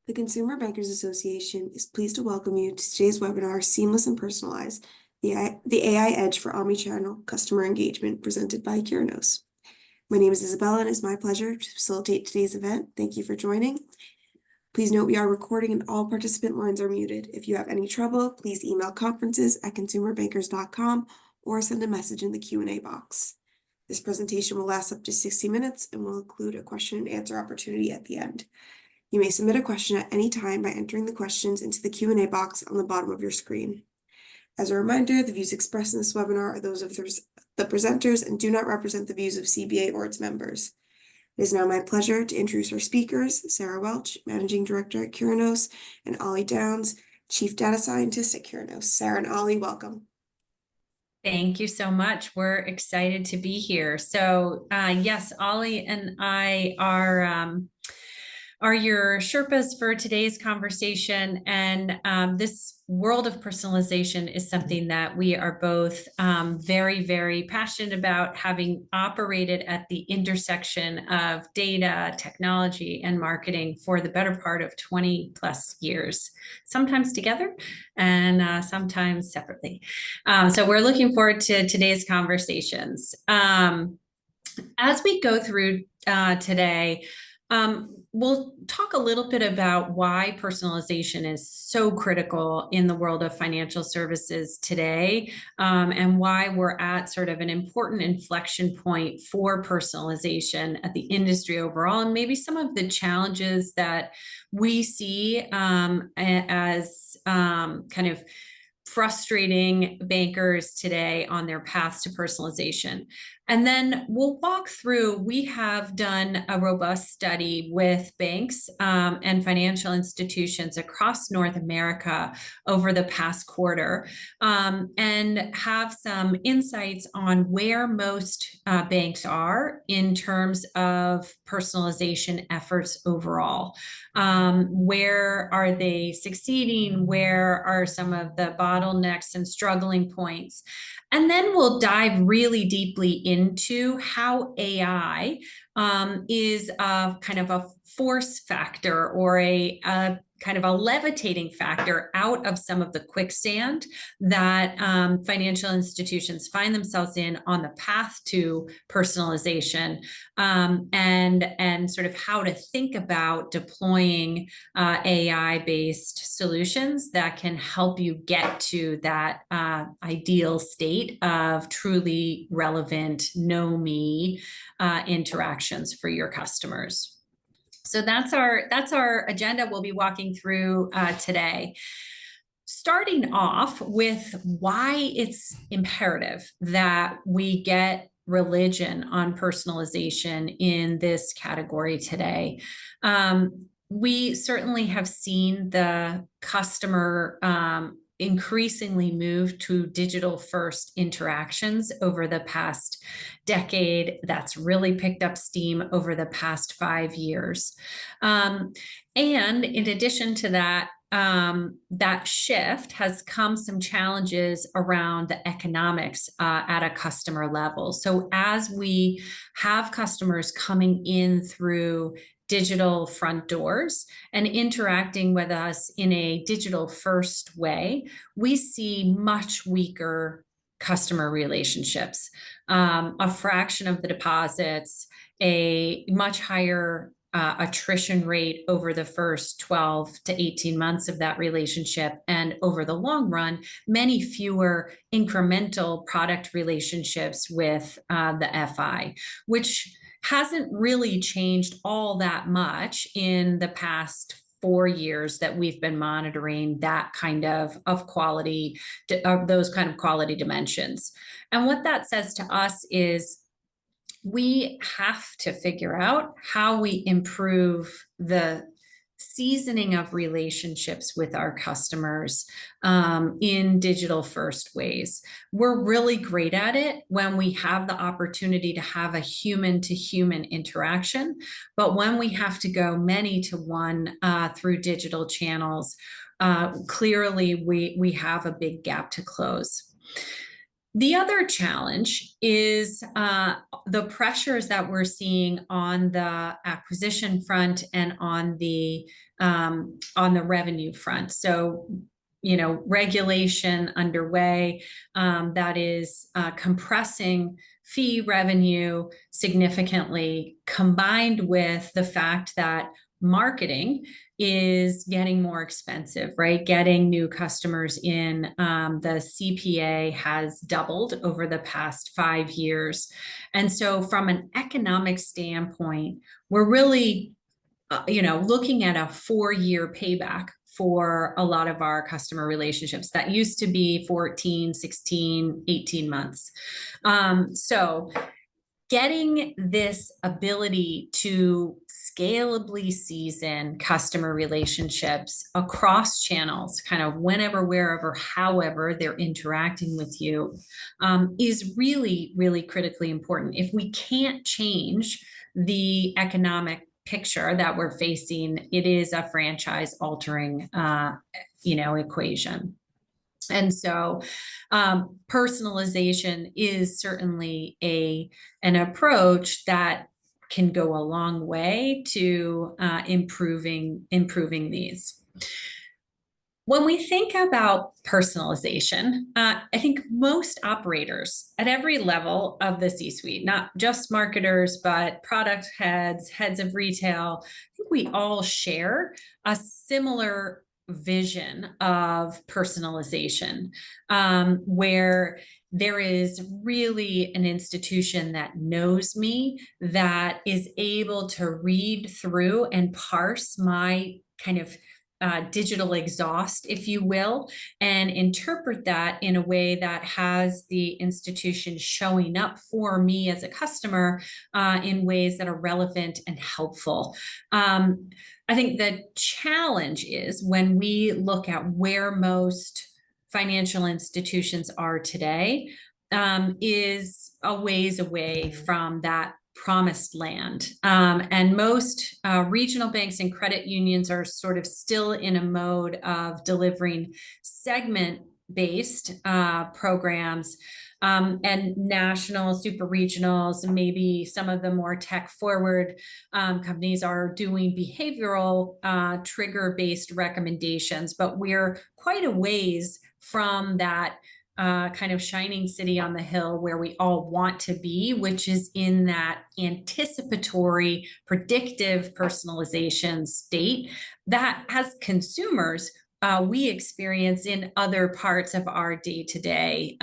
The Consumer Bankers Association is pleased to welcome you to today's webinar, Seamless and Personalized, the AI Edge for Omnichannel Customer Engagement, presented by Curinos. My name is Isabella, and it's my pleasure to facilitate today's event. Thank you for joining. Please note we are recording and all participant lines are muted. If you have any trouble, please email conferences@consumerbankers.com or send a message in the Q&A box. This presentation will last up to 60 minutes and will include a question and answer opportunity at the end. You may submit a question at any time by entering the questions into the Q&A box on the bottom of your screen. As a reminder, the views expressed in this webinar are those of the presenters and do not represent the views of CBA or its members. It is now my pleasure to introduce our speakers, Sarah Welch, Managing Director at Curinos, and Olly Downs, Chief Data Scientist at Curinos. Sarah and Olly, welcome. Thank you so much. We're excited to be here. So yes, Olly and I are your Sherpas for today's conversation. And this world of personalization is something that we are both very, very passionate about, having operated at the intersection of data, technology, and marketing for the better part of 20 plus years, sometimes together and sometimes separately. So we're looking forward to today's conversations. As we go through today, we'll talk a little bit about why personalization is so critical in the world of financial services today, and why we're at sort of an important inflection point for personalization at the industry overall, and maybe some of the challenges that we see as kind of frustrating bankers today on their paths to personalization. And then we'll walk through, we have done a robust study with banks and financial institutions across North America over the past quarter, and have some insights on where most banks are in terms of personalization efforts overall. Where are they succeeding? Where are some of the bottlenecks and struggling points? And then we'll dive really deeply into how AI is a kind of a force factor or a kind of a levitating factor out of some of the quicksand that financial institutions find themselves in on the path to personalization, and sort of how to think about deploying AI-based solutions that can help you get to that ideal state of truly relevant, know-me interactions for your customers. So that's our agenda we'll be walking through today. Starting off with why it's imperative that we get religion on personalization in this category today. We certainly have seen the customer increasingly move to digital first interactions over the past decade. That's really picked up steam over the past 5 years. And in addition to that, that shift has come some challenges around the economics at a customer level. So as we have customers coming in through digital front doors and interacting with us in a digital first way, we see much weaker customer relationships, a fraction of the deposits, a much higher attrition rate over the first 12 to 18 months of that relationship, and over the long run, many fewer incremental product relationships with the FI, which hasn't really changed all that much in the past 4 years that we've been monitoring that kind of quality, those kind of quality dimensions. And what that says to us is we have to figure out how we improve the seasoning of relationships with our customers in digital first ways. We're really great at it when we have the opportunity to have a human to human interaction, but when we have to go many to one through digital channels, clearly we have a big gap to close. The other challenge is the pressures that we're seeing on the acquisition front and on the revenue front. So, regulation underway that is compressing fee revenue significantly, combined with the fact that marketing is getting more expensive, right? Getting new customers in. The CPA has doubled over the past 5 years. And so from an economic standpoint, we're really looking at a 4-year payback for a lot of our customer relationships. That used to be 14, 16, 18 months. So getting this ability to scalably season customer relationships across channels, kind of whenever, wherever, however they're interacting with you, is really, really critically important. If we can't change the economic picture that we're facing, it is a franchise altering, equation. And so personalization is certainly an approach that can go a long way to improving these. When we think about personalization, I think most operators at every level of the C-suite, not just marketers, but product heads, heads of retail, I think we all share a similar vision of personalization, where there is really an institution that knows me, that is able to read through and parse my kind of digital exhaust, if you will, and interpret that in a way that has the institution showing up for me as a customer in ways that are relevant and helpful. I think the challenge is when we look at where most financial institutions are today, is a ways away from that promised land. And most regional banks and credit unions are sort of still in a mode of delivering segment-based programs, and national super regionals, and maybe some of the more tech-forward companies are doing behavioral trigger-based recommendations, but we're quite a ways from that kind of shining city on the hill where we all want to be, which is in that anticipatory, predictive personalization state that as consumers, we experience in other parts of our day-to-day,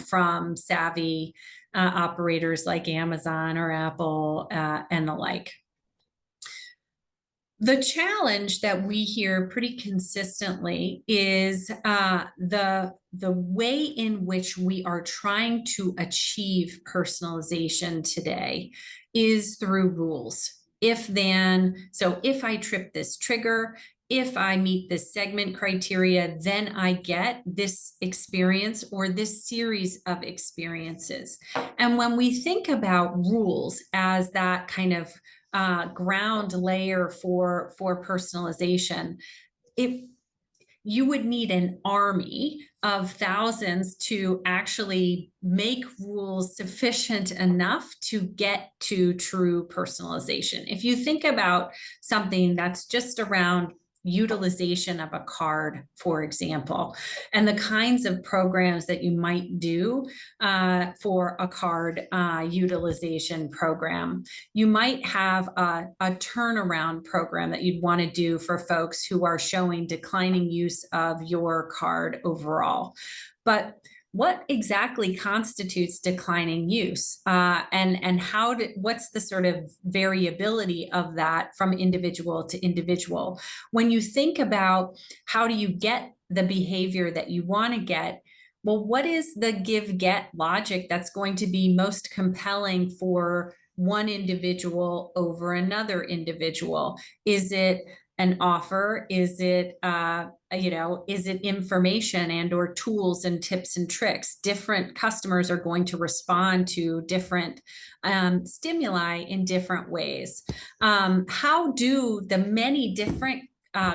from savvy operators like Amazon or Apple and the like. The challenge that we hear pretty consistently is the way in which we are trying to achieve personalization today is through rules. If I trip this trigger, if I meet this segment criteria, then I get this experience or this series of experiences. And when we think about rules as that kind of ground layer for personalization, you would need an army of thousands to actually make rules sufficient enough to get to true personalization. If you think about something that's just around utilization of a card, for example, and the kinds of programs that you might do for a card utilization program. You might have a turnaround program that you'd want to do for folks who are showing declining use of your card overall. But what exactly constitutes declining use, and what's the sort of variability of that from individual to individual? When you think about how do you get the behavior that you want to get, well, what is the give-get logic that's going to be most compelling for one individual over another individual? Is it an offer? Is it information and or tools and tips and tricks? Different customers are going to respond to different stimuli in different ways. How do the many different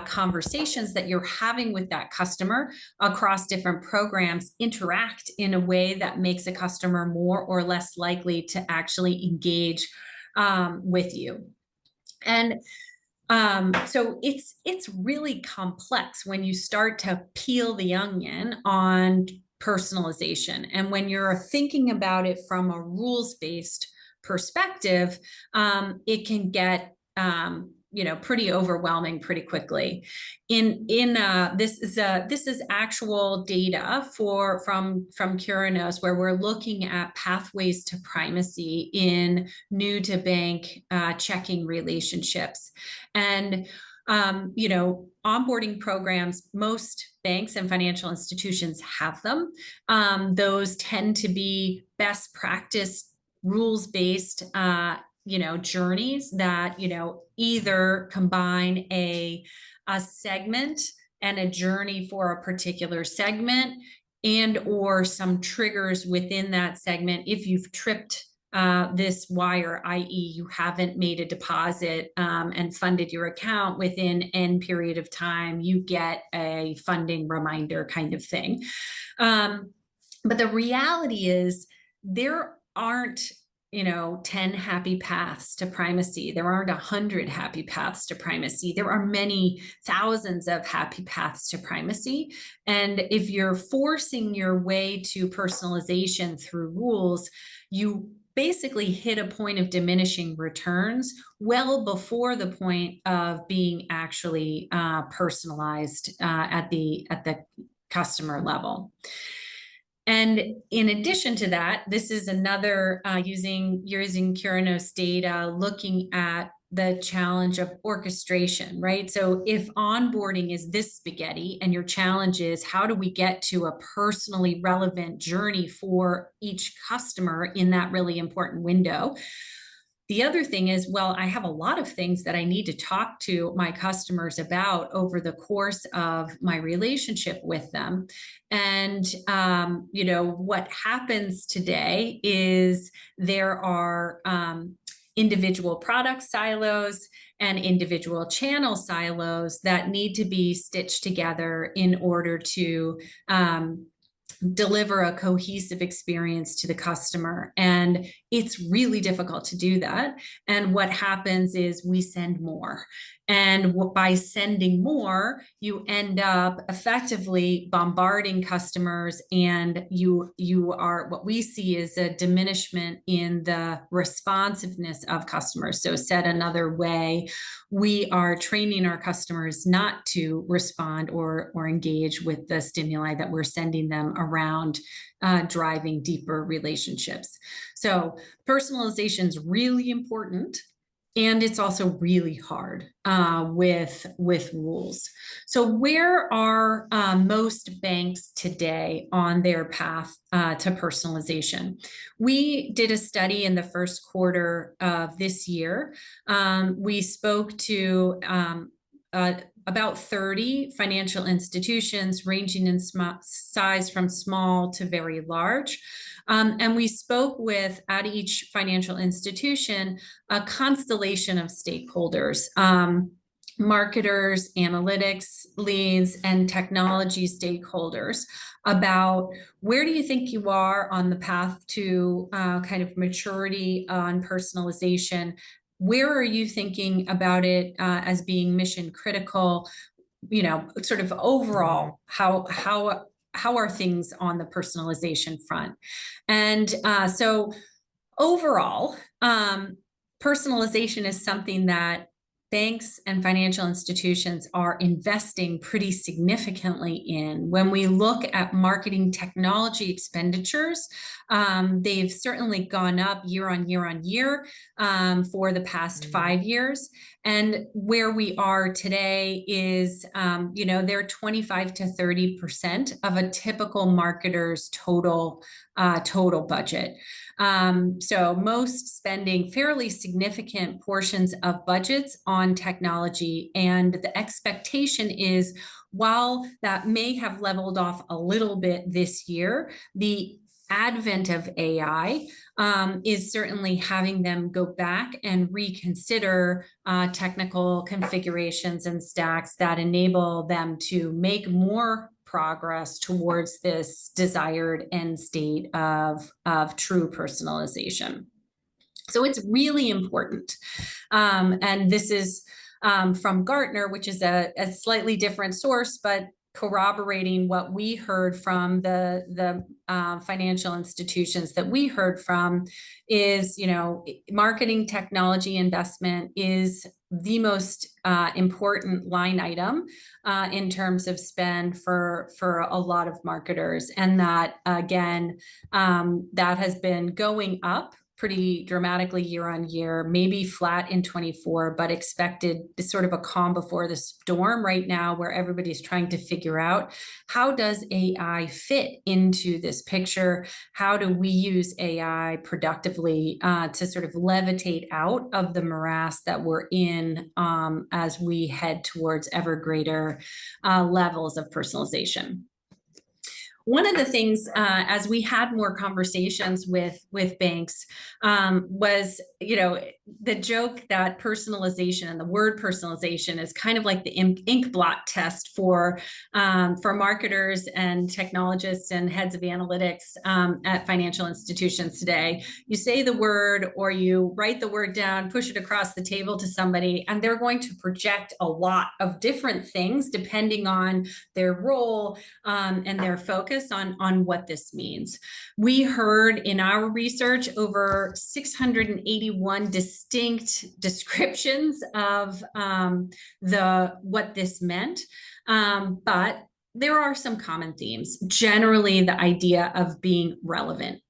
conversations that you're having with that customer across different programs interact in a way that makes a customer more or less likely to actually engage with you. And so it's really complex when you start to peel the onion on personalization. And when you're thinking about it from a rules-based perspective, it can get pretty overwhelming pretty quickly. This is actual data from Curinos, where we're looking at pathways to primacy in new to bank checking relationships. And onboarding programs, most banks and financial institutions have them. Those tend to be best practice, rules-based journeys that either combine a segment and a journey for a particular segment, and or some triggers within that segment. If you've tripped this wire, i.e. you haven't made a deposit and funded your account within N period of time, you get a funding reminder kind of thing. But the reality is there aren't 10 happy paths to primacy. There aren't 100 happy paths to primacy. There are many thousands of happy paths to primacy. And if you're forcing your way to personalization through rules, you basically hit a point of diminishing returns well before the point of being actually personalized at the customer level. And in addition to that, this is another using Curinos data, looking at the challenge of orchestration, right? So if onboarding is this spaghetti and your challenge is how do we get to a personally relevant journey for each customer in that really important window? The other thing is, well, I have a lot of things that I need to talk to my customers about over the course of my relationship with them. And, what happens today is there are individual product silos and individual channel silos that need to be stitched together in order to deliver a cohesive experience to the customer. And it's really difficult to do that. And what happens is we send more. And by sending more, you end up effectively bombarding customers, and you are, what we see is a diminishment in the responsiveness of customers. So said another way, we are training our customers not to respond or engage with the stimuli that we're sending them around driving deeper relationships. So personalization is really important. And it's also really hard with rules. So where are most banks today on their path to personalization? We did a study in the first quarter of this year. We spoke to about 30 financial institutions ranging in size from small to very large. And we spoke with, at each financial institution, a constellation of stakeholders, marketers, analytics leads, and technology stakeholders about where do you think you are on the path to kind of maturity on personalization? Where are you thinking about it as being mission critical? Sort of overall, how are things on the personalization front? And so overall, personalization is something that banks and financial institutions are investing pretty significantly in. When we look at marketing technology expenditures, they've certainly gone up year on year on year for the past 5 years. And where we are today is, they're 25 to 30% of a typical marketer's total budget. So most spending fairly significant portions of budgets on technology. And the expectation is, while that may have leveled off a little bit this year, the advent of AI is certainly having them go back and reconsider technical configurations and stacks that enable them to make more progress towards this desired end state of true personalization. So it's really important. And this is from Gartner, which is a slightly different source, but corroborating what we heard from the financial institutions that we heard from is, marketing technology investment is the most important line item in terms of spend for a lot of marketers. And that, again, that has been going up pretty dramatically year on year, maybe flat in 24, but expected sort of a calm before the storm right now, where everybody's trying to figure out, how does AI fit into this picture? How do we use AI productively to sort of levitate out of the morass that we're in as we head towards ever greater levels of personalization? One of the things, as we had more conversations with banks, was, the joke that personalization and the word personalization is kind of like the ink blot test for marketers and technologists and heads of analytics at financial institutions today. You say the word, or you write the word down, push it across the table to somebody, and they're going to project a lot of different things depending on their role and their focus on what this means. We heard in our research over 681 distinct descriptions of what this meant, but there are some common themes. Generally, the idea of being relevant,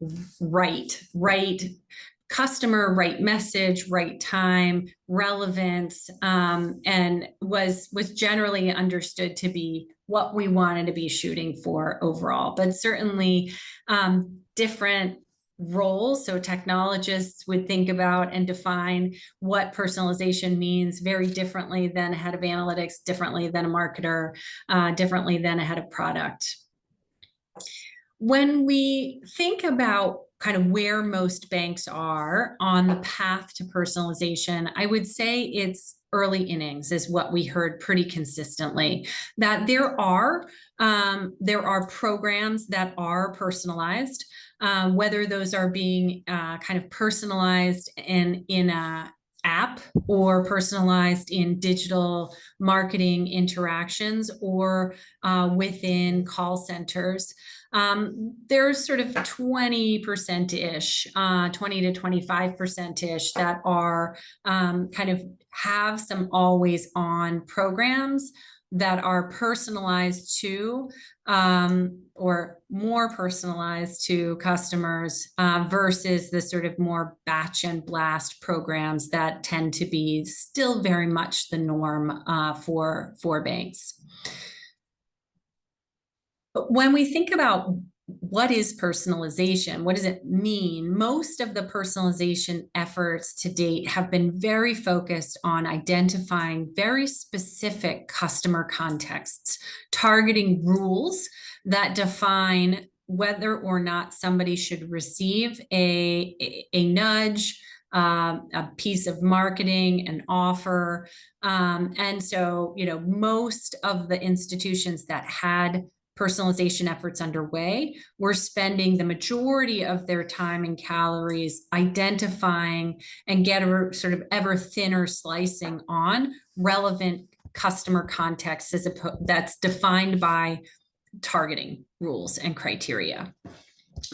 right customer, right message, right time, relevance, and was generally understood to be what we wanted to be shooting for overall. But certainly different roles. So technologists would think about and define what personalization means very differently than a head of analytics, differently than a marketer, differently than a head of product. When we think about kind of where most banks are on the path to personalization, I would say it's early innings is what we heard pretty consistently. That there are programs that are personalized, whether those are being kind of personalized in a app or personalized in digital marketing interactions or within call centers. There's sort of 20%-ish, 20 to 25%-ish that are kind of have some always on programs that are personalized to or more personalized to customers versus the sort of more batch and blast programs that tend to be still very much the norm for banks. But when we think about what is personalization, what does it mean? Most of the personalization efforts to date have been very focused on identifying very specific customer contexts, targeting rules that define whether or not somebody should receive a nudge, a piece of marketing, an offer. And so, most of the institutions that had personalization efforts underway were spending the majority of their time and calories identifying and get a sort of ever thinner slicing on relevant customer context that's defined by targeting rules and criteria.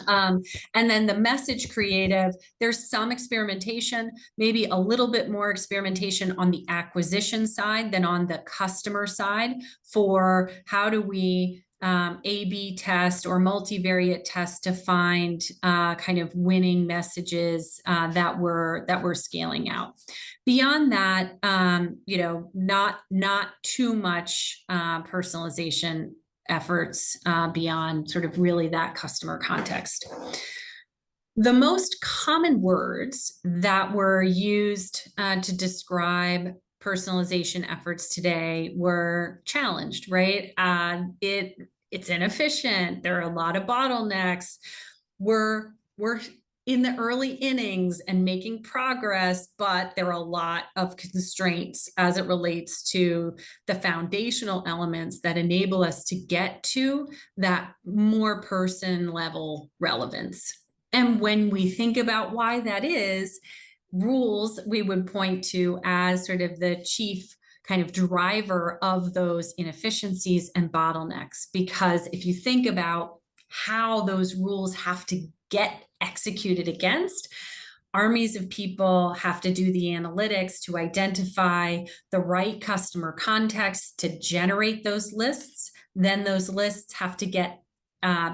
And then the message creative, there's some experimentation, maybe a little bit more experimentation on the acquisition side than on the customer side for how do we A/B test or multivariate test to find kind of winning messages that we're scaling out. Beyond that, not too much personalization efforts beyond sort of really that customer context. The most common words that were used to describe personalization efforts today were challenged, right? It's inefficient. There are a lot of bottlenecks. We're in the early innings and making progress, but there are a lot of constraints as it relates to the foundational elements that enable us to get to that more person level relevance. And when we think about why that is, rules we would point to as sort of the chief kind of driver of those inefficiencies and bottlenecks. Because if you think about how those rules have to get executed against, armies of people have to do the analytics to identify the right customer context to generate those lists. Then those lists have to get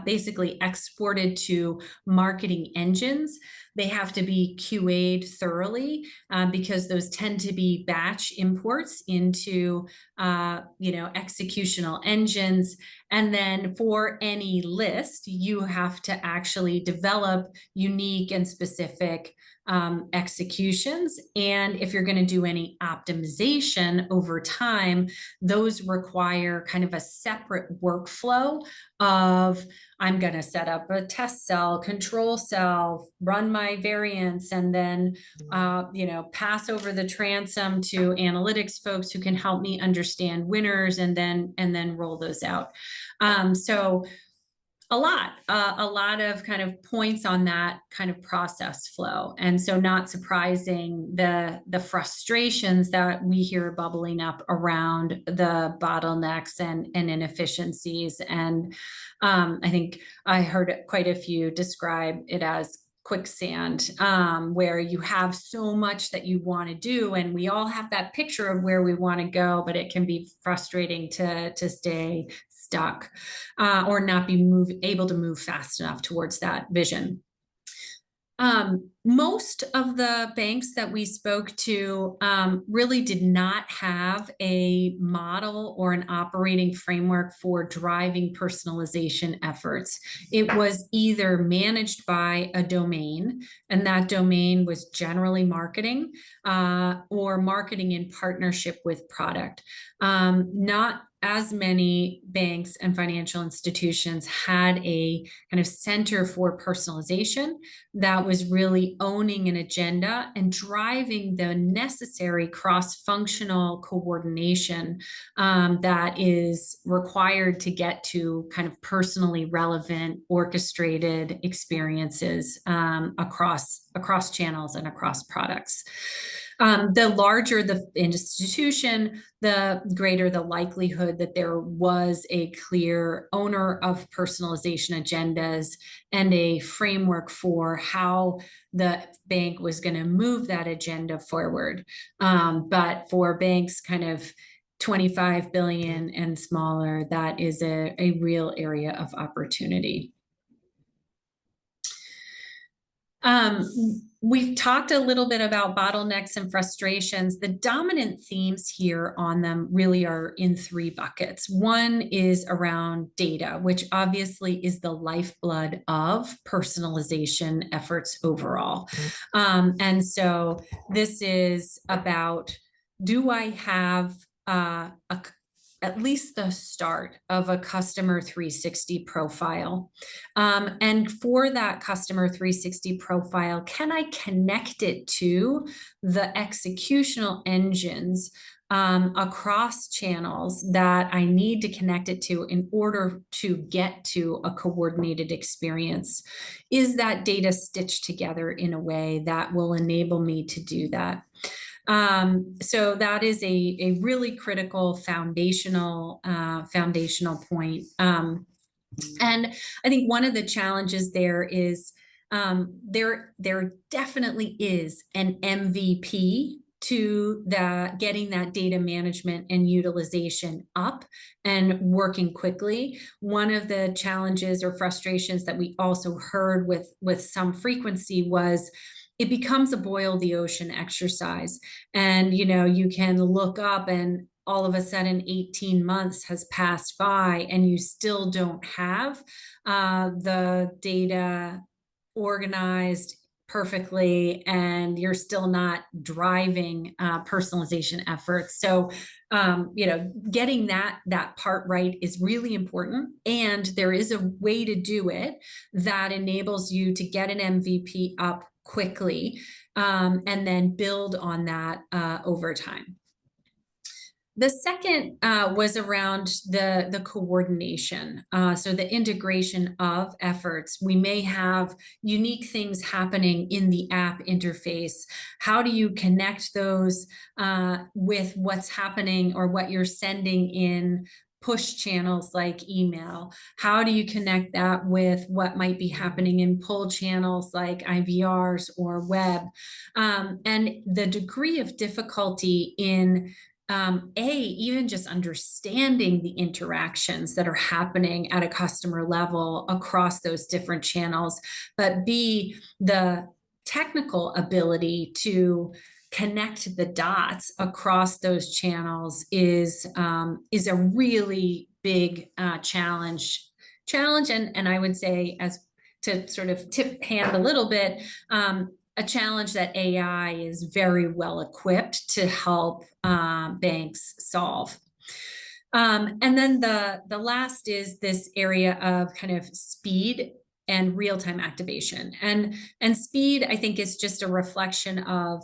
basically exported to marketing engines. They have to be QA'd thoroughly because those tend to be batch imports into, executional engines. And then for any list, you have to actually develop unique and specific executions. And if you're going to do any optimization over time, those require kind of a separate workflow of, I'm going to set up a test cell, control cell, run my variants, and then, pass over the transom to analytics folks who can help me understand winners and then roll those out. So a lot of kind of points on that kind of process flow. And so not surprising the frustrations that we hear bubbling up around the bottlenecks and inefficiencies. And I think I heard quite a few describe it as quicksand, where you have so much that you want to do, and we all have that picture of where we want to go, but it can be frustrating to stay stuck or not be able to move fast enough towards that vision. Most of the banks that we spoke to really did not have a model or an operating framework for driving personalization efforts. It was either managed by a domain, and that domain was generally marketing, or marketing in partnership with product. Not as many banks and financial institutions had a kind of center for personalization that was really owning an agenda and driving the necessary cross-functional coordination that is required to get to kind of personally relevant, orchestrated experiences across channels and across products. The larger the institution, the greater the likelihood that there was a clear owner of personalization agendas and a framework for how the bank was going to move that agenda forward. But for banks kind of 25 billion and smaller, that is a real area of opportunity. We've talked a little bit about bottlenecks and frustrations. The dominant themes here on them really are in three buckets. One is around data, which obviously is the lifeblood of personalization efforts overall. And so this is about, do I have at least the start of a customer 360 profile? And for that customer 360 profile, can I connect it to the executional engines across channels that I need to connect it to in order to get to a coordinated experience? Is that data stitched together in a way that will enable me to do that? So that is a really critical foundational point. And I think one of the challenges there is there definitely is an MVP to getting that data management and utilization up and working quickly. One of the challenges or frustrations that we also heard with some frequency was it becomes a boil the ocean exercise. And, you can look up and all of a sudden 18 months has passed by and you still don't have the data organized, perfectly and you're still not driving personalization efforts. So, getting that part right is really important. And there is a way to do it that enables you to get an MVP up quickly, and then build on that over time. The second was around the coordination. So the integration of efforts. We may have unique things happening in the app interface. How do you connect those with what's happening or what you're sending in push channels like email? How do you connect that with what might be happening in pull channels like IVRs or web? And the degree of difficulty in even just understanding the interactions that are happening at a customer level across those different channels, but B, the technical ability to connect the dots across those channels is a really big challenge. And I would say, as to sort of tip hand a little bit, a challenge that AI is very well equipped to help banks solve. And then the last is this area of kind of speed and real-time activation. And speed, I think, is just a reflection of,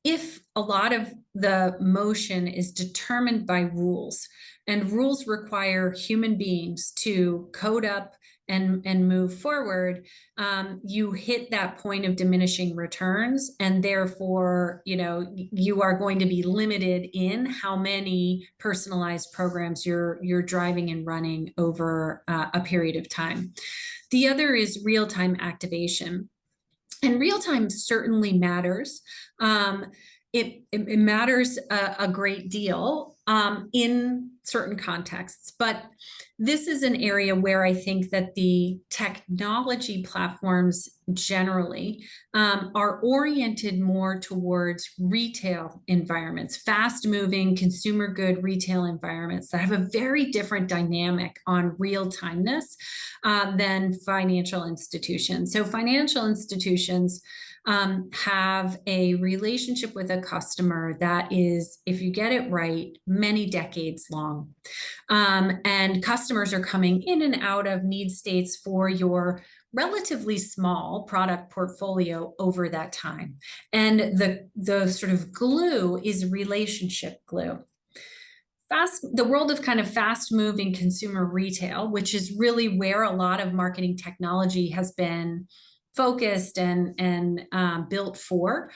if a lot of the motion is determined by rules, and rules require human beings to code up and move forward, you hit that point of diminishing returns, and therefore, you are going to be limited in how many personalized programs you're driving and running over a period of time. The other is real-time activation. And real-time certainly matters. It matters a great deal in certain contexts, but this is an area where I think that the technology platforms generally are oriented more towards retail environments, fast-moving consumer good retail environments that have a very different dynamic on real-timeness than financial institutions. So financial institutions have a relationship with a customer that is, if you get it right, many decades long. And customers are coming in and out of need states for your relatively small product portfolio over that time. And the sort of glue is relationship glue. The world of kind of fast-moving consumer retail, which is really where a lot of marketing technology has been focused and built for.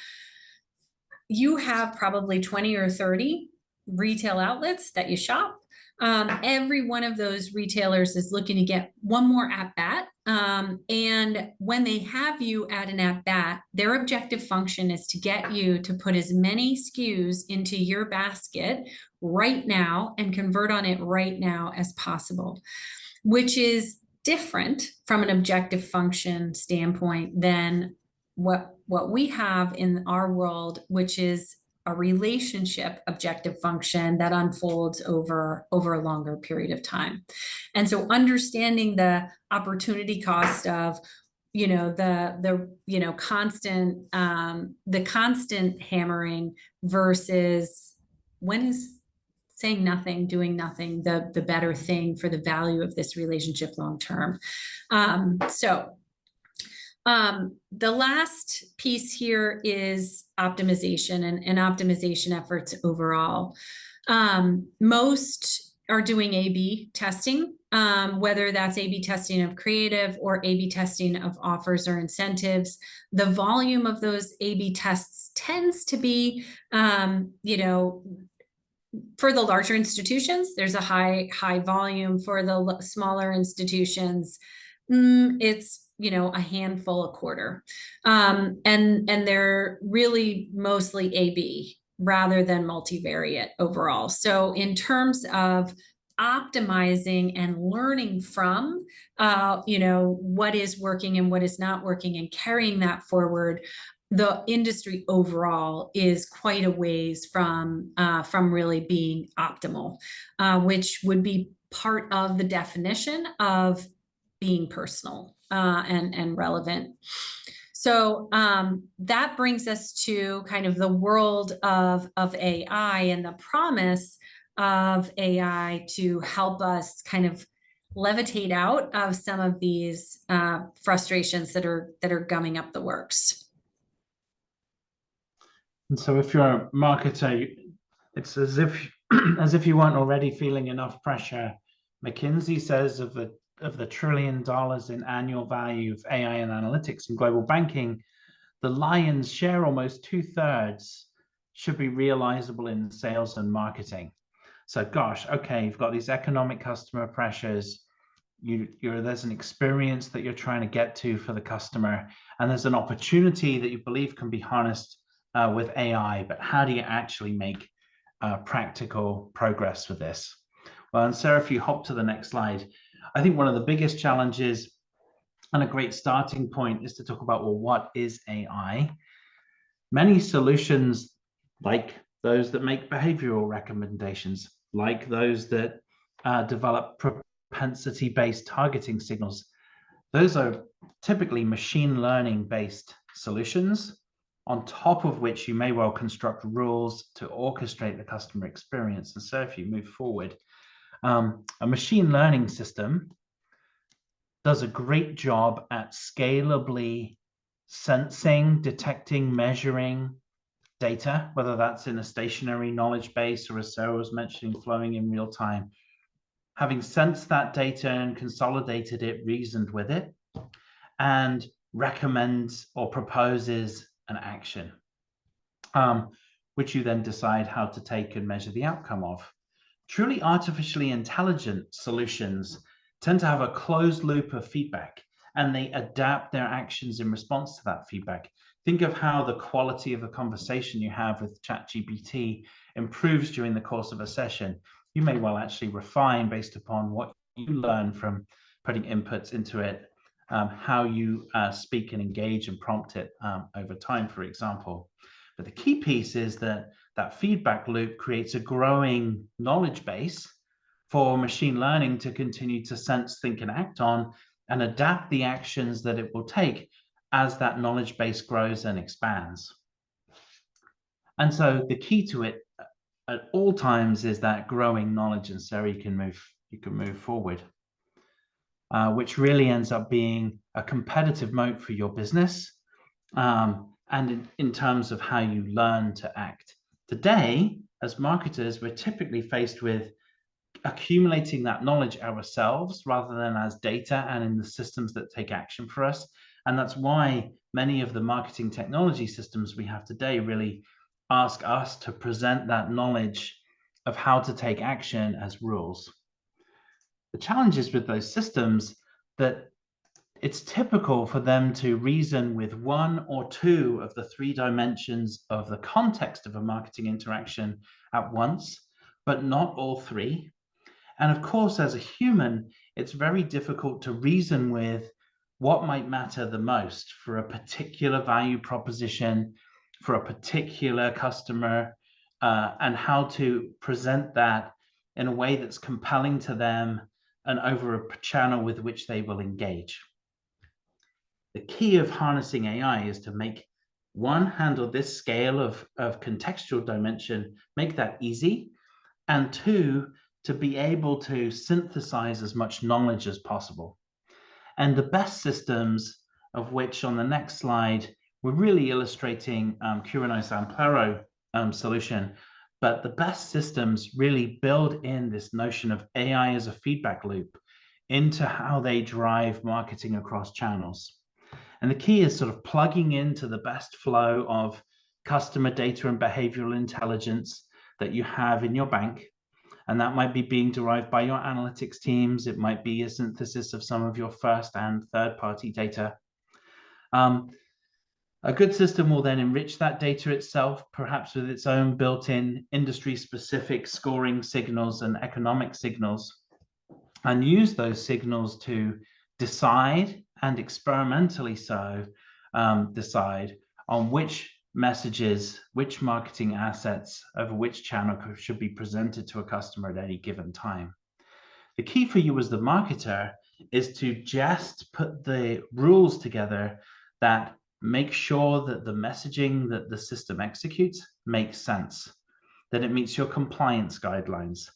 You have probably 20 or 30 retail outlets that you shop. Every one of those retailers is looking to get one more at bat. And when they have you at an at bat, their objective function is to get you to put as many SKUs into your basket right now and convert on it right now as possible, which is different from an objective function standpoint than what we have in our world, which is a relationship objective function that unfolds over a longer period of time. And so understanding the opportunity cost of the constant hammering versus when is saying nothing, doing nothing, the better thing for the value of this relationship long term. The last piece here is optimization and optimization efforts overall. Most are doing A/B testing, whether that's A/B testing of creative or A/B testing of offers or incentives. The volume of those A/B tests tends to be, for the larger institutions, there's a high volume. For the smaller institutions, it's a handful a quarter, and they're really mostly A/B rather than multivariate overall. So in terms of optimizing and learning from what is working and what is not working and carrying that forward, the industry overall is quite a ways from really being optimal, which would be part of the definition of being personal and relevant. So that brings us to kind of the world of AI and the promise of AI to help us kind of levitate out of some of these frustrations that are gumming up the works. And so if you're a marketer, it's as if as if you weren't already feeling enough pressure. McKinsey says of the $1 trillion in annual value of AI and analytics in global banking, the lion's share, almost 2/3, should be realizable in sales and marketing. So gosh, okay, you've got these economic customer pressures. There's an experience that you're trying to get to for the customer, and there's an opportunity that you believe can be harnessed with AI, but how do you actually make practical progress with this? Well, and Sarah, if you hop to the next slide, I think one of the biggest challenges and a great starting point is to talk about, well, what is AI? Many solutions, like those that make behavioral recommendations, like those that develop propensity-based targeting signals, those are typically machine learning-based solutions, on top of which you may well construct rules to orchestrate the customer experience. And so if you move forward, a machine learning system does a great job at scalably sensing, detecting, measuring data, whether that's in a stationary knowledge base or, as Sarah was mentioning, flowing in real time. Having sensed that data and consolidated it, reasoned with it, and recommends or proposes an action, which you then decide how to take and measure the outcome of. Truly artificially intelligent solutions tend to have a closed loop of feedback, and they adapt their actions in response to that feedback. Think of how the quality of a conversation you have with ChatGPT improves during the course of a session. You may well actually refine based upon what you learn from putting inputs into it, how you speak and engage and prompt it over time, for example. But the key piece is that that feedback loop creates a growing knowledge base for machine learning to continue to sense, think, and act on, and adapt the actions that it will take as that knowledge base grows and expands. And so the key to it at all times is that growing knowledge. And Sarah, you can move forward, which really ends up being a competitive moat for your business, and in terms of how you learn to act. Today, as marketers, we're typically faced with accumulating that knowledge ourselves rather than as data and in the systems that take action for us. And that's why many of the marketing technology systems we have today really ask us to present that knowledge of how to take action as rules. The challenge is with those systems that it's typical for them to reason with one or two of the 3 dimensions of the context of a marketing interaction at once, but not all 3. And of course, as a human, it's very difficult to reason with what might matter the most for a particular value proposition, for a particular customer, and how to present that in a way that's compelling to them and over a channel with which they will engage. The key of harnessing AI is to make, one, handle this scale of contextual dimension, make that easy, and 2, to be able to synthesize as much knowledge as possible. And the best systems, of which on the next slide, we're really illustrating Curinos Amplero solution, but the best systems really build in this notion of AI as a feedback loop into how they drive marketing across channels. And the key is sort of plugging into the best flow of customer data and behavioral intelligence that you have in your bank. And that might be being derived by your analytics teams. It might be a synthesis of some of your first and third-party data. A good system will then enrich that data itself, perhaps with its own built-in industry-specific scoring signals and economic signals, and use those signals to decide, and experimentally so, decide on which messages, which marketing assets over which channel should be presented to a customer at any given time. The key for you as the marketer is to just put the rules together that make sure that the messaging that the system executes makes sense, that it meets your compliance guidelines,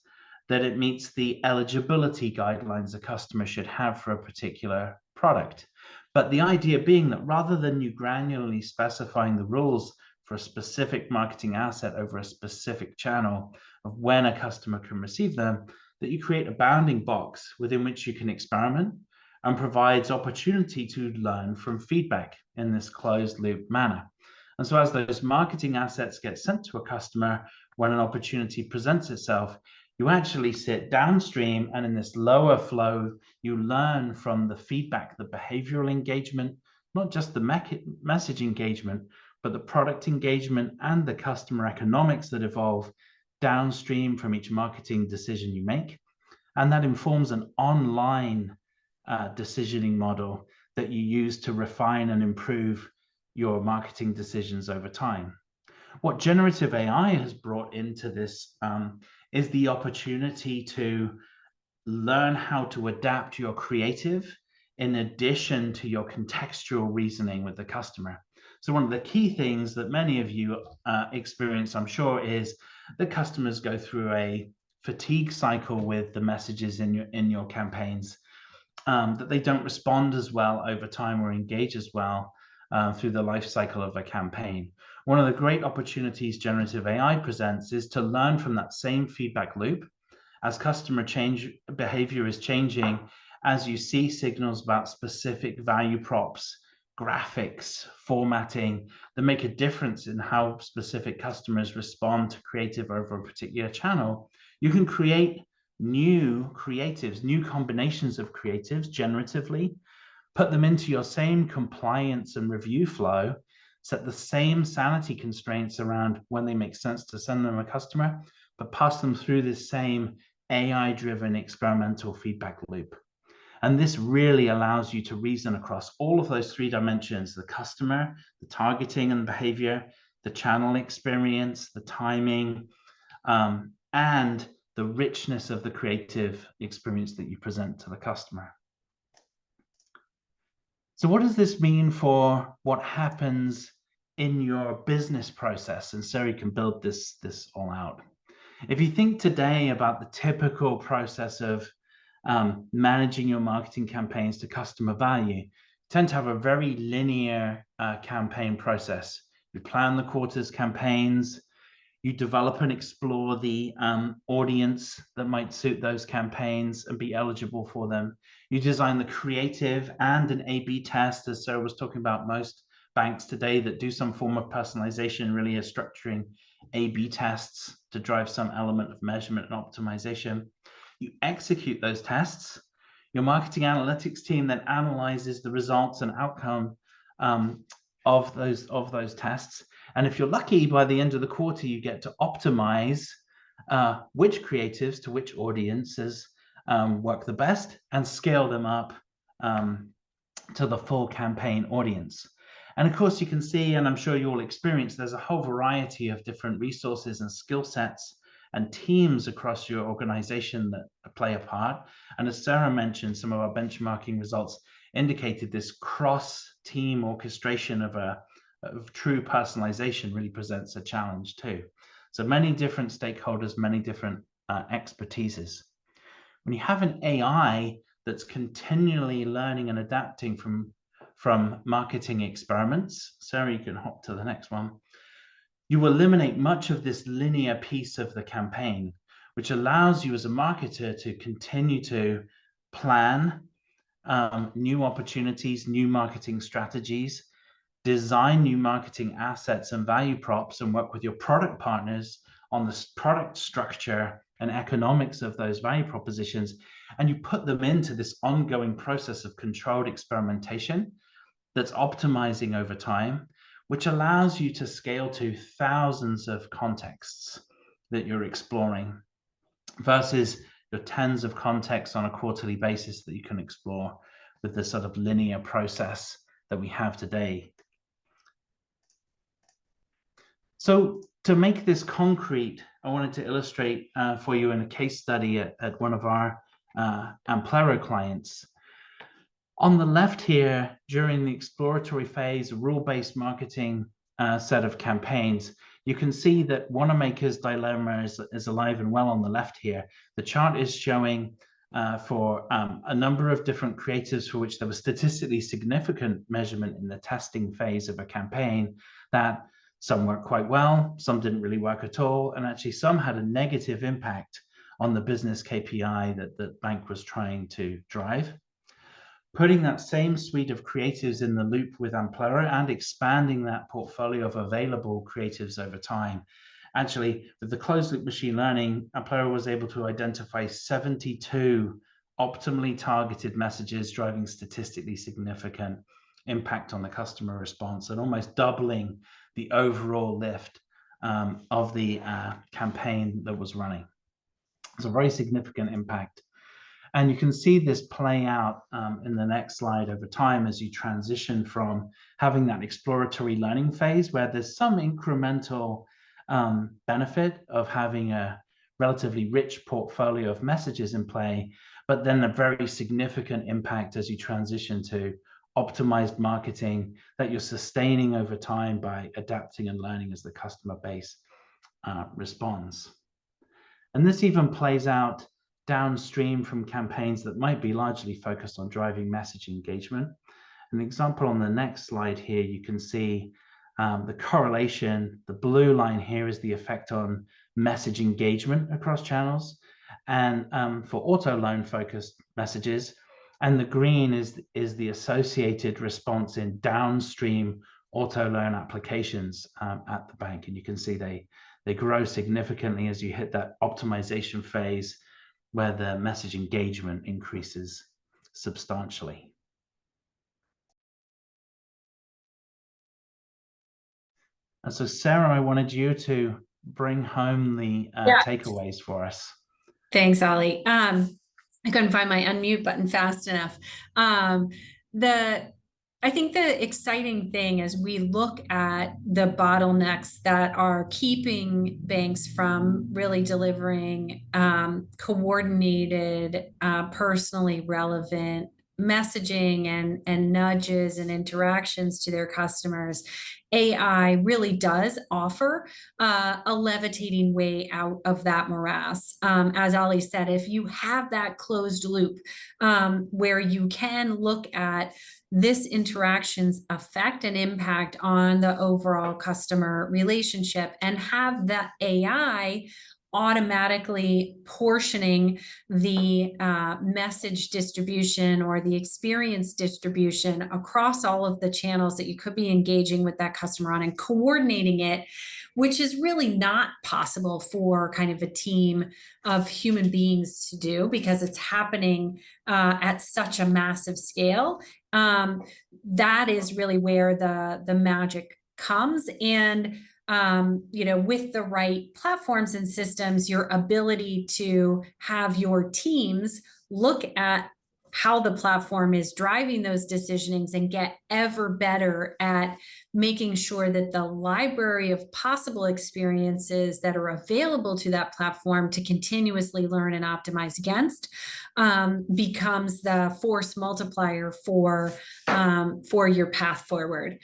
that it meets the eligibility guidelines a customer should have for a particular product. But the idea being that rather than you granularly specifying the rules for a specific marketing asset over a specific channel of when a customer can receive them, that you create a bounding box within which you can experiment and provides opportunity to learn from feedback in this closed loop manner. And so as those marketing assets get sent to a customer, when an opportunity presents itself, you actually sit downstream, and in this lower flow, you learn from the feedback, the behavioral engagement, not just the message engagement, but the product engagement and the customer economics that evolve downstream from each marketing decision you make. And that informs an online decisioning model that you use to refine and improve your marketing decisions over time. What generative AI has brought into this is the opportunity to learn how to adapt your creative in addition to your contextual reasoning with the customer. So one of the key things that many of you experience, I'm sure, is that customers go through a fatigue cycle with the messages in your campaigns, that they don't respond as well over time or engage as well through the life cycle of a campaign. One of the great opportunities generative AI presents is to learn from that same feedback loop as customer behavior is changing, as you see signals about specific value props, graphics, formatting that make a difference in how specific customers respond to creative over a particular channel. You can create new creatives, new combinations of creatives generatively, put them into your same compliance and review flow, set the same sanity constraints around when they make sense to send them a customer, but pass them through this same AI-driven experimental feedback loop. And this really allows you to reason across all of those three dimensions: the customer, the targeting and behavior, the channel experience, the timing, and the richness of the creative experience that you present to the customer. So what does this mean for what happens in your business process? And Sarah can build this all out. If you think today about the typical process of managing your marketing campaigns to customer value, you tend to have a very linear campaign process. You plan the quarter's campaigns, you develop and explore the audience that might suit those campaigns and be eligible for them. You design the creative and an A/B test, as Sarah was talking about. Most banks today that do some form of personalization really are structuring A/B tests to drive some element of measurement and optimization. You execute those tests. Your marketing analytics team then analyzes the results and outcome of those tests. And if you're lucky, by the end of the quarter, you get to optimize which creatives to which audiences work the best and scale them up to the full campaign audience. And of course, you can see, and I'm sure you all experience, there's a whole variety of different resources and skill sets and teams across your organization that play a part. And as Sarah mentioned, some of our benchmarking results indicated this cross-team orchestration of true personalization really presents a challenge too. So many different stakeholders, many different expertises. When you have an AI that's continually learning and adapting from marketing experiments, Sarah, you can hop to the next one, you eliminate much of this linear piece of the campaign, which allows you as a marketer to continue to plan new opportunities, new marketing strategies, design new marketing assets and value props, and work with your product partners on the product structure and economics of those value propositions. And you put them into this ongoing process of controlled experimentation that's optimizing over time, which allows you to scale to thousands of contexts that you're exploring versus the tens of contexts on a quarterly basis that you can explore with the sort of linear process that we have today. So to make this concrete, I wanted to illustrate for you in a case study at one of our Amplero clients. On the left here, during the exploratory phase, rule-based marketing set of campaigns, you can see that Wanamaker's dilemma is alive and well on the left here. The chart is showing for a number of different creatives for which there was statistically significant measurement in the testing phase of a campaign, that some worked quite well, some didn't really work at all, and actually some had a negative impact on the business KPI that the bank was trying to drive. Putting that same suite of creatives in the loop with Amplera and expanding that portfolio of available creatives over time. Actually, with the closed loop machine learning, Amplera was able to identify 72 optimally targeted messages driving statistically significant impact on the customer response and almost doubling the overall lift of the campaign that was running. It's a very significant impact. And you can see this play out in the next slide over time as you transition from having that exploratory learning phase where there's some incremental benefit of having a relatively rich portfolio of messages in play, but then a very significant impact as you transition to optimized marketing that you're sustaining over time by adapting and learning as the customer base responds. And this even plays out downstream from campaigns that might be largely focused on driving message engagement. An example on the next slide here, you can see the correlation. The blue line here is the effect on message engagement across channels and for auto loan focused messages. And the green is the associated response in downstream auto loan applications at the bank. And you can see they grow significantly as you hit that optimization phase where the message engagement increases substantially. And so, Sarah, I wanted you to bring home the takeaways for us. Thanks, Olly. I couldn't find my unmute button fast enough. I think the exciting thing as we look at the bottlenecks that are keeping banks from really delivering coordinated, personally relevant messaging and nudges and interactions to their customers, AI really does offer a levitating way out of that morass. As Olly said, if you have that closed loop where you can look at this interaction's effect and impact on the overall customer relationship and have that AI automatically portioning the message distribution or the experience distribution across all of the channels that you could be engaging with that customer on and coordinating it, which is really not possible for kind of a team of human beings to do because it's happening at such a massive scale. That is really where the magic comes. And with the right platforms and systems, your ability to have your teams look at how the platform is driving those decisionings and get ever better at making sure that the library of possible experiences that are available to that platform to continuously learn and optimize against becomes the force multiplier for your path forward.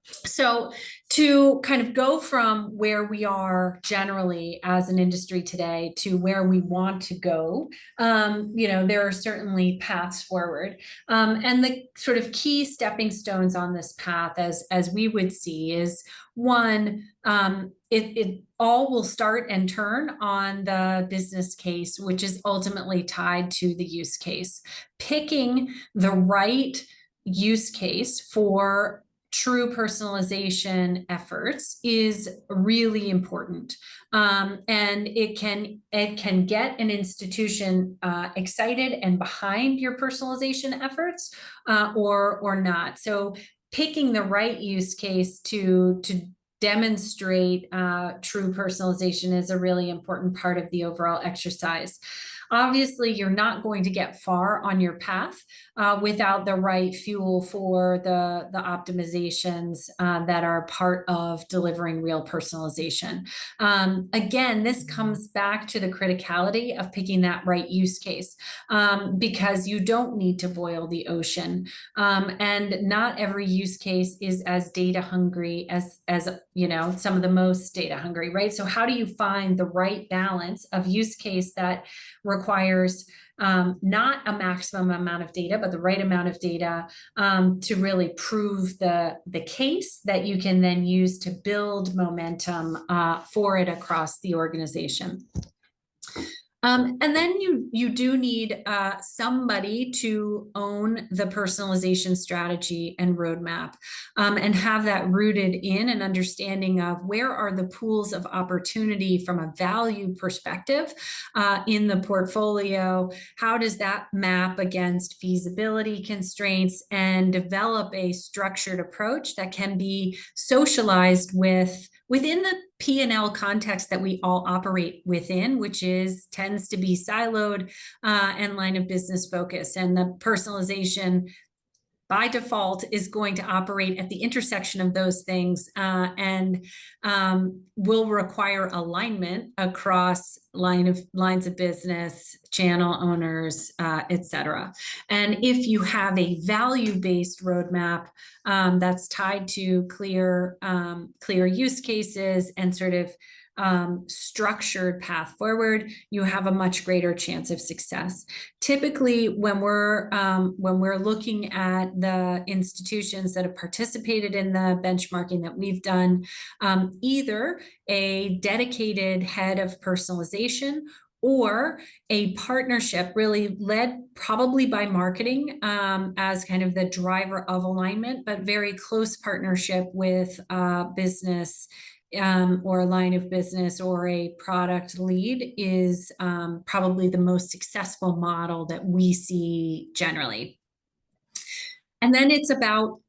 So to kind of go from where we are generally as an industry today to where we want to go, there are certainly paths forward. And the sort of key stepping stones on this path, as we would see, is one, it all will start and turn on the business case, which is ultimately tied to the use case. Picking the right use case for true personalization efforts is really important. And it can get an institution excited and behind your personalization efforts or not. So picking the right use case to demonstrate true personalization is a really important part of the overall exercise. Obviously, you're not going to get far on your path without the right fuel for the optimizations that are part of delivering real personalization. Again, this comes back to the criticality of picking that right use case, because you don't need to boil the ocean. And not every use case is as data hungry as some of the most data hungry, right? So how do you find the right balance of use case that requires not a maximum amount of data, but the right amount of data to really prove the case that you can then use to build momentum for it across the organization. And then you do need somebody to own the personalization strategy and roadmap, and have that rooted in an understanding of where are the pools of opportunity from a value perspective in the portfolio. How does that map against feasibility constraints, and develop a structured approach that can be socialized within the P&L context that we all operate within, which tends to be siloed and line of business focus. And the personalization by default is going to operate at the intersection of those things, and will require alignment across lines of business, channel owners, et cetera. And if you have a value-based roadmap that's tied to clear use cases and sort of structured path forward, you have a much greater chance of success. Typically, when we're looking at the institutions that have participated in the benchmarking that we've done, either a dedicated head of personalization or a partnership really led probably by marketing as kind of the driver of alignment, but very close partnership with business or a line of business or a product lead is probably the most successful model that we see generally. And then it's about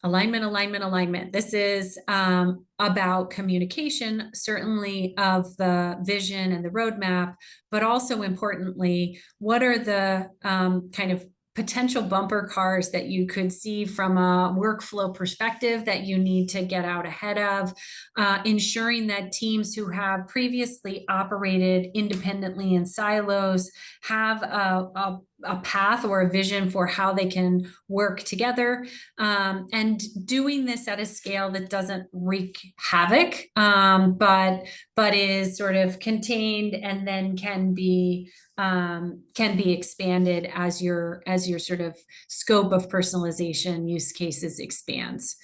alignment. This is about communication, certainly of the vision and the roadmap, but also importantly, what are the kind of potential bumper cars that you could see from a workflow perspective that you need to get out ahead of, ensuring that teams who have previously operated independently in silos have a path or a vision for how they can work together, and doing this at a scale that doesn't wreak havoc, but is sort of contained and then can be expanded as your sort of scope of personalization use cases expands.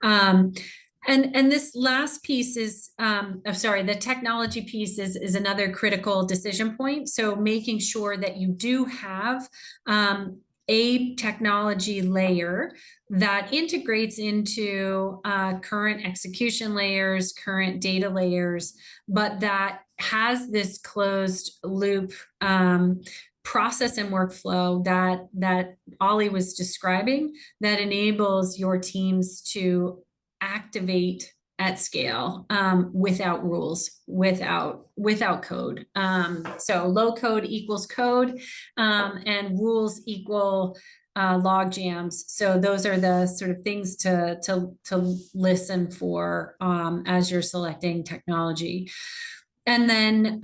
And this last piece is, the technology piece is another critical decision point. So making sure that you do have a technology layer that integrates into current execution layers, current data layers, but that has this closed loop process and workflow that Olly was describing, that enables your teams to activate at scale without rules, without code. So low code equals code, and rules equal log jams. So those are the sort of things to listen for as you're selecting technology. And then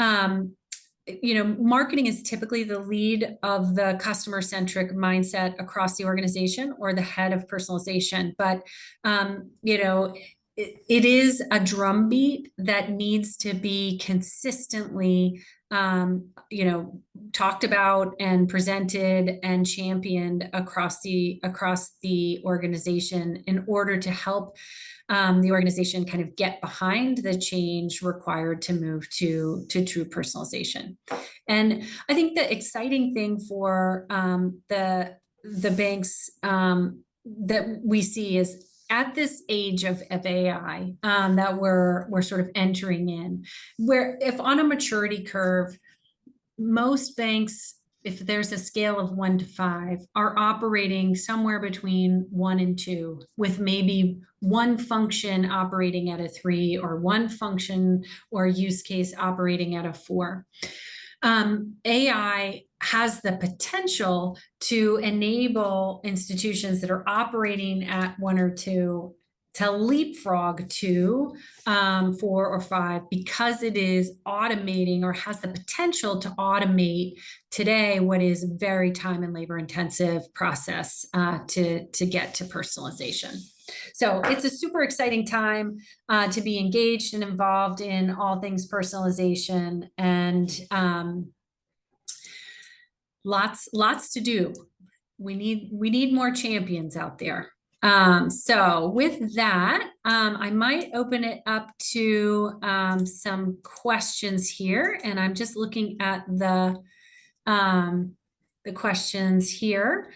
marketing is typically the lead of the customer-centric mindset across the organization, or the head of personalization. But, it is a drumbeat that needs to be consistently, talked about and presented and championed across the organization in order to help the organization kind of get behind the change required to move to true personalization. And I think the exciting thing for the banks that we see is, at this age of AI that we're sort of entering in, where if on a maturity curve, most banks, if there's a scale of 1 to 5, are operating somewhere between 1 and 2, with maybe one function operating at a 3, or one function or use case operating at a 4. AI has the potential to enable institutions that are operating at 1 or 2 to leapfrog to 4 or 5, because it is automating, or has the potential to automate today what is a very time and labor intensive process to get to personalization. So it's a super exciting time to be engaged and involved in all things personalization, and lots to do. We need more champions out there. So with that, I might open it up to some questions here, and I'm just looking at the questions here.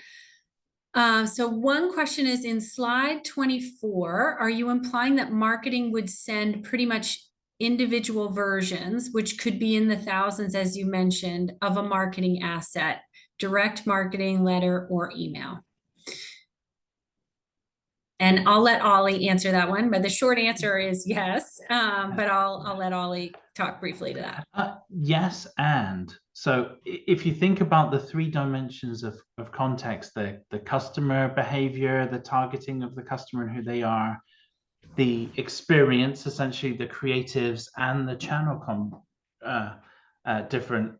So one question is, in slide 24, are you implying that marketing would send pretty much individual versions, which could be in the thousands, as you mentioned, of a marketing asset, direct marketing, letter, or email? And I'll let Olly answer that one, but the short answer is yes. But I'll let Olly talk briefly to that. Yes, and so if you think about the 3 dimensions of context, the customer behavior, the targeting of the customer and who they are, the experience, essentially the creatives, and the channel different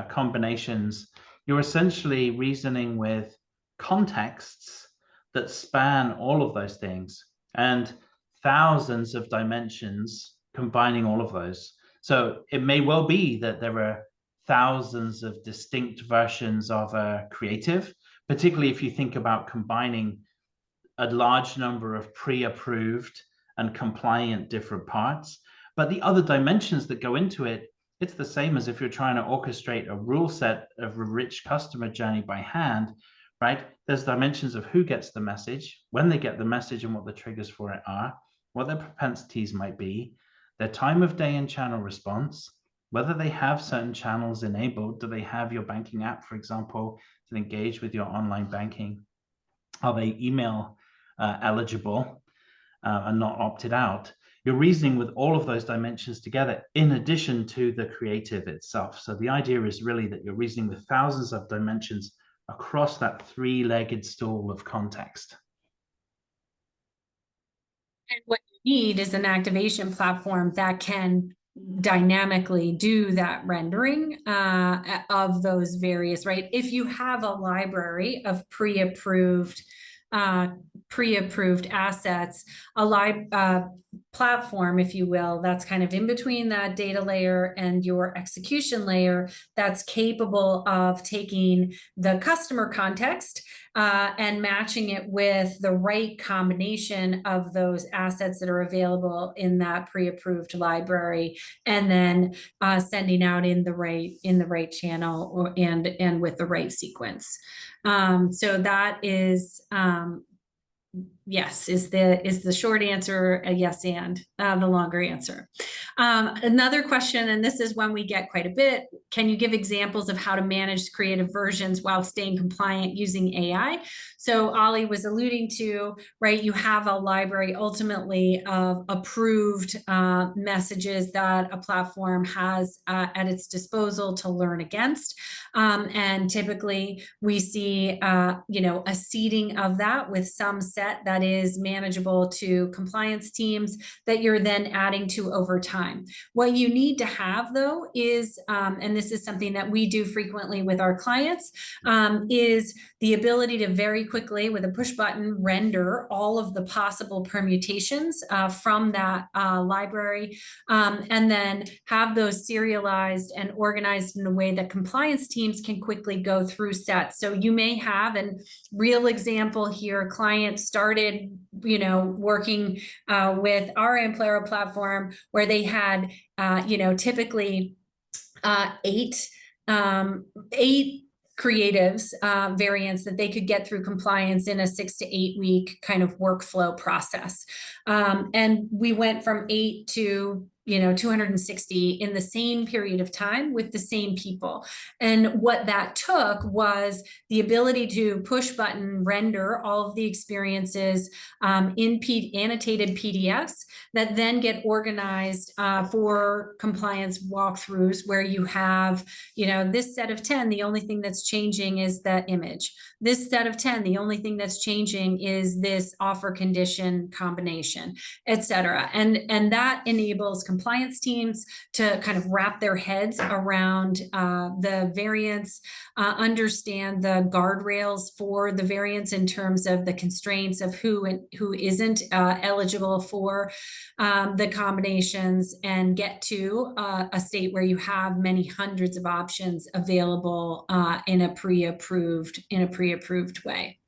combinations, you're essentially reasoning with contexts that span all of those things, and thousands of dimensions combining all of those. So it may well be that there are thousands of distinct versions of a creative, particularly if you think about combining a large number of pre-approved and compliant different parts. But the other dimensions that go into it, it's the same as if you're trying to orchestrate a rule set of a rich customer journey by hand, right? There's dimensions of who gets the message, when they get the message, and what the triggers for it are, what their propensities might be, their time of day and channel response, whether they have certain channels enabled. Do they have your banking app, for example, to engage with your online banking? Are they email eligible and not opted out? You're reasoning with all of those dimensions together in addition to the creative itself. So the idea is really that you're reasoning with thousands of dimensions across that 3-legged stool of context. And what you need is an activation platform that can dynamically do that rendering of those various, right? If you have a library of pre-approved assets, a live platform, if you will, that's kind of in between that data layer and your execution layer, that's capable of taking the customer context and matching it with the right combination of those assets that are available in that pre-approved library, and then sending out in the right channel and with the right sequence. So that is yes, is the short answer a yes, and the longer answer. Another question, and this is one we get quite a bit: can you give examples of how to manage creative versions while staying compliant using AI? So Olly was alluding to, right, you have a library ultimately of approved messages that a platform has at its disposal to learn against. And typically we see, a seeding of that with some set that is manageable to compliance teams that you're then adding to over time. What you need to have, though, is, and this is something that we do frequently with our clients, is the ability to very quickly, with a push button, render all of the possible permutations from that library, and then have those serialized and organized in a way that compliance teams can quickly go through sets. So you may have, and real example here, a client started, working with our Amplero platform, where they had, typically 8 creatives variants that they could get through compliance in a 6 to 8 week kind of workflow process. And we went from 8 to 260 in the same period of time with the same people. And what that took was the ability to push button render all of the experiences in annotated PDFs that then get organized for compliance walkthroughs, where you have, this set of 10, the only thing that's changing is the image. This set of 10, the only thing that's changing is this offer condition combination, et cetera. And that enables compliance teams to kind of wrap their heads around the variance, understand the guardrails for the variance in terms of the constraints of who isn't eligible for the combinations, and get to a state where you have many hundreds of options available in a pre-approved way.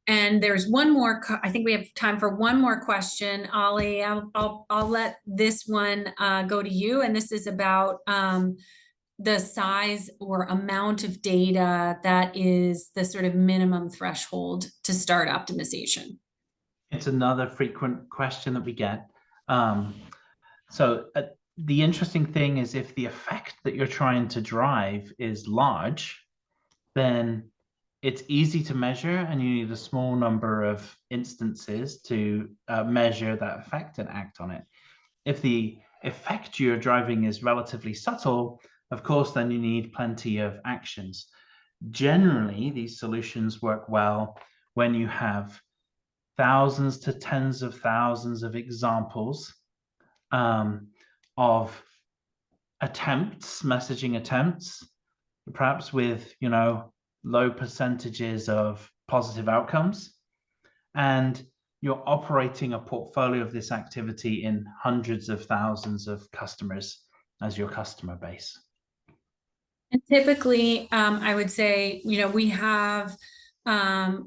And there's one more, I think we have time for one more question. Olly, I'll let this one go to you. And this is about the size or amount of data that is the sort of minimum threshold to start optimization. It's another frequent question that we get. The interesting thing is, if the effect that you're trying to drive is large, then it's easy to measure, and you need a small number of instances to measure that effect and act on it. If the effect you're driving is relatively subtle, of course, then you need plenty of actions. Generally, these solutions work well when you have thousands to tens of thousands of examples of attempts, messaging attempts, perhaps with, low percentages of positive outcomes. And you're operating a portfolio of this activity in hundreds of thousands of customers as your customer base. And typically, I would say, we have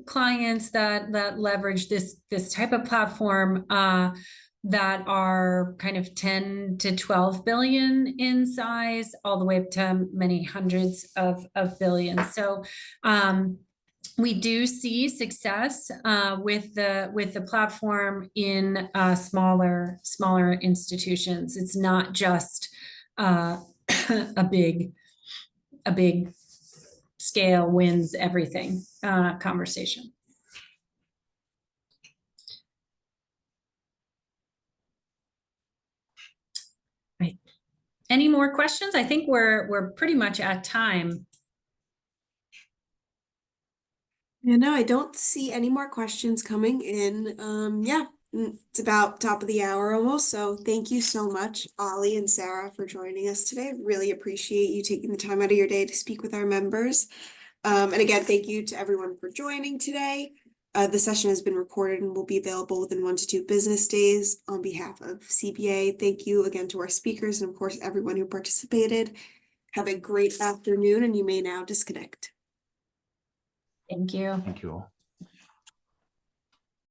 clients that leverage this type of platform that are kind of 10 to 12 billion in size, all the way up to many hundreds of billions. So we do see success with the platform in smaller institutions. It's not just a big scale wins everything conversation. Right. Any more questions? I think we're pretty much at time. Yeah, no, I don't see any more questions coming in. Yeah, it's about top of the hour almost. So thank you so much, Olly and Sarah, for joining us today. Really appreciate you taking the time out of your day to speak with our members. And again, thank you to everyone for joining today. The session has been recorded and will be available within 1 to 2 business days. On behalf of CBA, thank you again to our speakers and of course everyone who participated. Have a great afternoon, and you may now disconnect. Thank you. Thank you all.